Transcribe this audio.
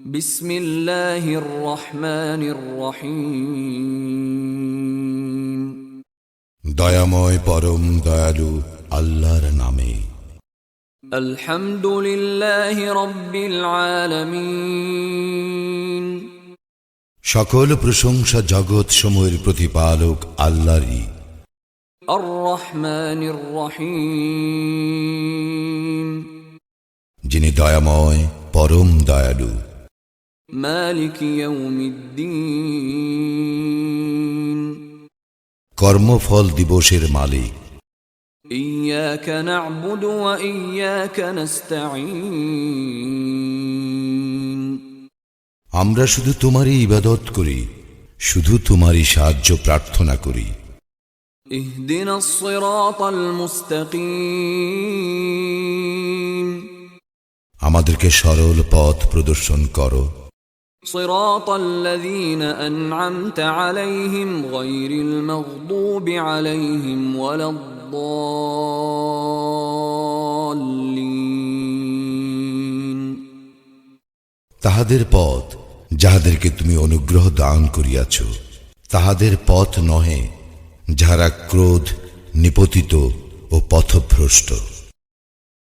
বিসমিল্লাহির রহমানির রহিম। দয়াময় পরম দয়ালু আল্লাহর নামে। আলহামদুলিল্লাহি রাব্বিল আলামিন। সকল প্রশংসা জগৎ সমূহের প্রতিপালক আল্লাহরই। আর রহমানির রহিম। যিনি দয়াময় পরম দয়ালু। মালিক ইয়াউমিদ্দিন। কর্মফল দিবসের মালিক। ইয়াকা না'বুদু ওয়া ইয়াকা নাস্তাঈন। আমরা শুধু তোমারই ইবাদত করি, শুধু তোমারই সাহায্য প্রার্থনা করি। ইহদিনাস সিরাতাল মুস্তাকিম। আমাদেরকে সরল পথ প্রদর্শন করো। সিরাতাল্লাযীনা আন'আমতা আলাইহিম গায়রিল মাগদুবি আলাইহিম ওয়ালাদ-দাল্লিন। তাহাদের পথ যাহাদেরকে তুমি অনুগ্রহ দান করিয়াছ, তাহাদের পথ নহে যাহারা ক্রোধ নিপতিত ও পথভ্রষ্ট।